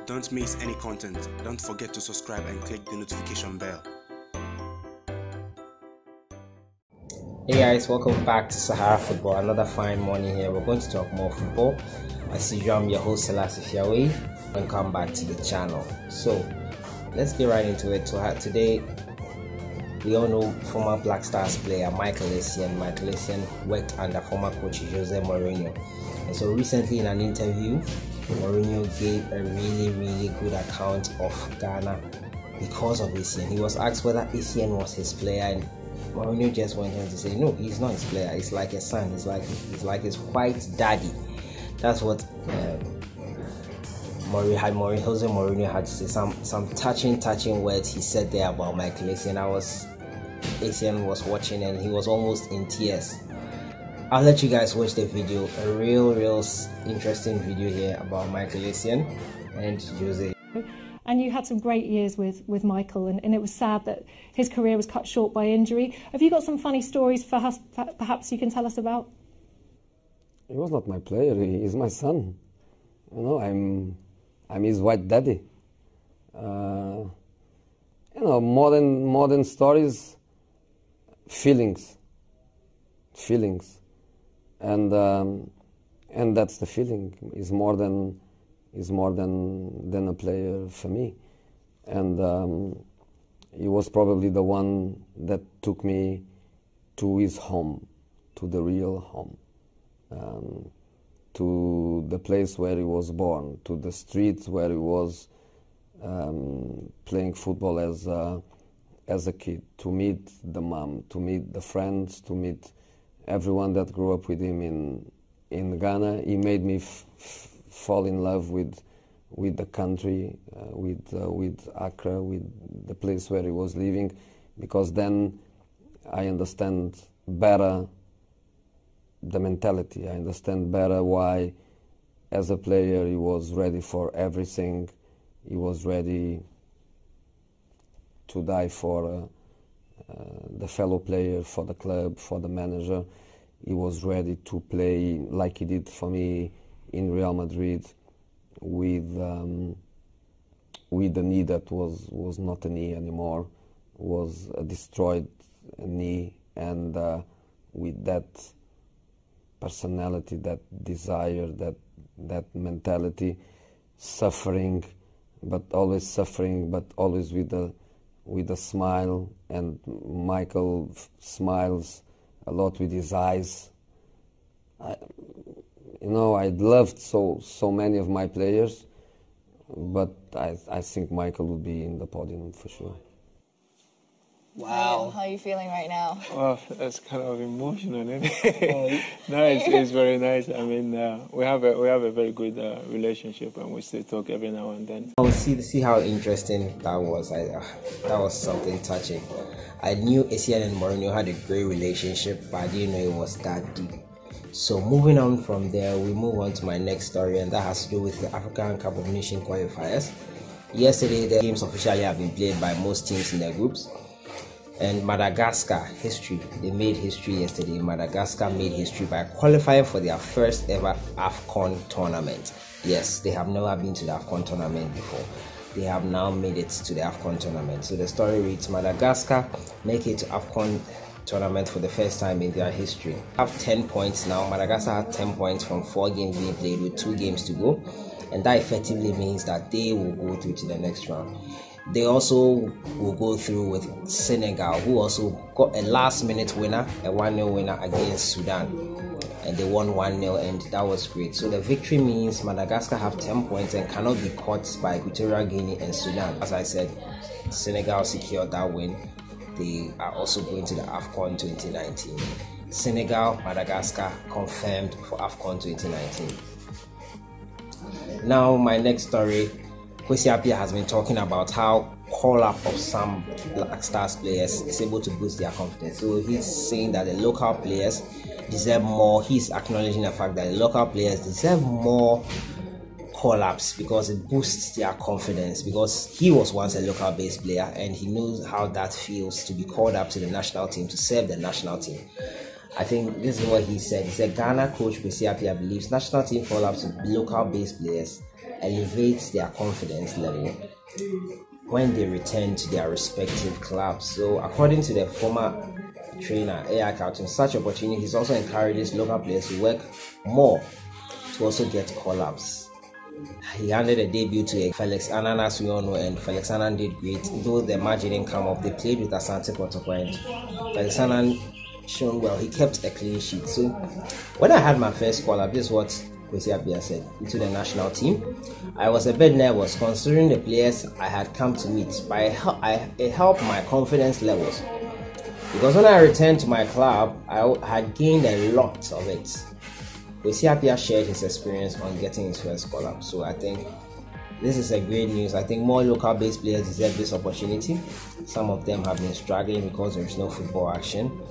Don't miss any content. Don't forget to subscribe and click the notification bell. Hey guys, welcome back to Sahara Football. Another fine morning here. We're going to talk more football. As usual, I'm your host, Afppiah. Welcome back to the channel. So let's get right into it. So today, we all know former Black Stars player Michael Essien. Michael Essien worked under former coach Jose Mourinho. And so recently in an interview, Mourinho gave a really good account of Ghana because of Essien. He was asked whether Essien was his player, and Mourinho just went on to say, no, he's not his player. He's like a son. He's like his white daddy. That's what Jose Mourinho had to say. Some touching words he said there about Michael Essien. Essien was watching and he was almost in tears. I'll let you guys watch the video. A real interesting video here about Michael Essien and Jose. And you had some great years with Michael, and it was sad that his career was cut short by injury. Have you got some funny stories for us, perhaps you can tell us about? He was not my player, he's my son. You know, I'm his white daddy. You know, more than stories, feelings. And that's the feeling. Is more than a player for me. And he was probably the one that took me to his home, to the real home, to the place where he was born, to the streets where he was playing football as a kid, to meet the mom, to meet the friends, to meet everyone that grew up with him in Ghana. He made me fall in love with the country, with Accra, with the place where he was living, because then I understand better the mentality. I understand better why, as a player, he was ready for everything. He was ready to die for the fellow player, for the club, for the manager. He was ready to play like he did for me in Real Madrid, with a knee that was not a knee anymore, was a destroyed knee, and with that personality, that desire, that mentality, suffering, but always with a smile. And Michael smiles a lot with his eyes. You know, I loved so many of my players, but I think Michael would be in the podium for sure. Wow. How are you feeling right now? Well, that's kind of emotional, isn't it? No, it's very nice. I mean, we have a very good relationship, and we still talk every now and then. Oh, see how interesting that was. That was something touching. I knew Essien and Mourinho had a great relationship, but I didn't know it was that deep. So moving on from there, we move on to my next story, and that has to do with the African Cup of Nations qualifiers. Yesterday, the games officially have been played by most teams in their groups. And Madagascar, they made history yesterday. Madagascar made history by qualifying for their first ever Afcon tournament. Yes, they have never been to the Afcon tournament before. They have now made it to the Afcon tournament. So the story reads, Madagascar make it to Afcon tournament for the first time in their history. They have 10 points now. Madagascar have 10 points from 4 games being played with 2 games to go. And that effectively means that they will go through to the next round. They also will go through with Senegal, who also got a last-minute winner, a 1-0 winner against Sudan. And they won 1-0, and that was great. So the victory means Madagascar have 10 points and cannot be caught by Equatorial Guinea and Sudan. As I said, Senegal secured that win. They are also going to the Afcon 2019. Senegal, Madagascar confirmed for Afcon 2019. Now, my next story. APPIAH has been talking about how call-up of some Black Stars players is able to boost their confidence. So he's saying that the local players deserve more. He's acknowledging the fact that the local players deserve more call-ups because it boosts their confidence, because he was once a local-based player and he knows how that feels to be called up to the national team, to serve the national team. I think this is what he said. He said Ghana coach APPIAH believes national team call-ups to local-based players elevates their confidence level when they return to their respective clubs. So according to the former trainer APPIAH Carlton, such opportunities also encourages local players to work more to also get call-ups. He handed a debut to Felix Annan, as we all know, and Felix Annan did great. Though the match didn't come up, they played with Asante KOTOKO, and Felix Annan shown well. He kept a clean sheet. So when I had my first call-up, this is what KWESI APPIAH said, into the national team. I was a bit nervous considering the players I had come to meet, but it helped my confidence levels. Because when I returned to my club, I had gained a lot of it. KWESI APPIAH shared his experience on getting his first call-up. So I think this is a great news. I think more local-based players deserve this opportunity. Some of them have been struggling because there is no football action,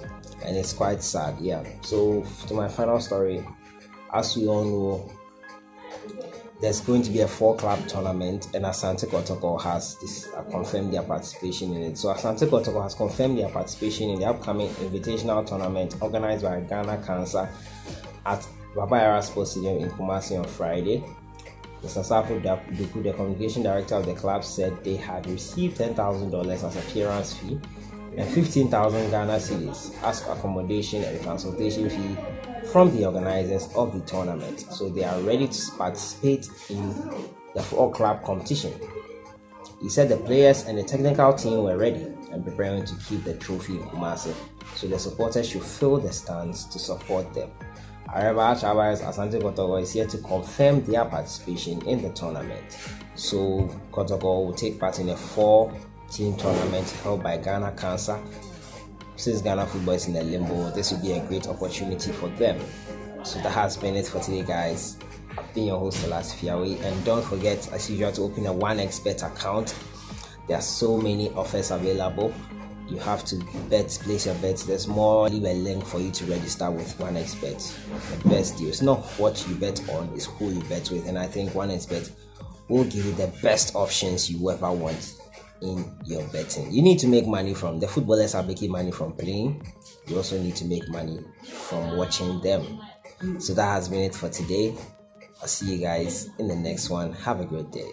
and it's quite sad. Yeah. So to my final story, as we all know, there's going to be a 4-club tournament, and Asante KOTOKO has confirmed their participation in it. So Asante KOTOKO has confirmed their participation in the upcoming invitational tournament organized by Ghana Cancer at APPIAH Sports Stadium in Kumasi on Friday. Mr. Safo Duku, the communication director of the club, said they had received $10,000 as appearance fee and 15,000 Ghana cedis as accommodation and consultation fee from the organizers of the tournament. So they are ready to participate in the 4-club competition. He said the players and the technical team were ready and preparing to keep the trophy in Kumasi, so the supporters should fill the stands to support them. However, Asante KOTOKO is here to confirm their participation in the tournament. So KOTOKO will take part in a 4-team tournament held by Ghana Cancer. Since Ghana football is in a limbo, this will be a great opportunity for them. So that has been it for today, guys. I've been your host, Affiawe, and don't forget, as usual, to open a 1xBet account. There are so many offers available. You have to place your bets. There's more. Leave a link for you to register with 1xBet. The best deal. It's not what you bet on, it's who you bet with, and I think 1xBet will give you the best options you ever want in your betting. You need to make money from the footballers are making money from playing. You also need to make money from watching them. So that has been it for today. I'll see you guys in the next one. Have a great day.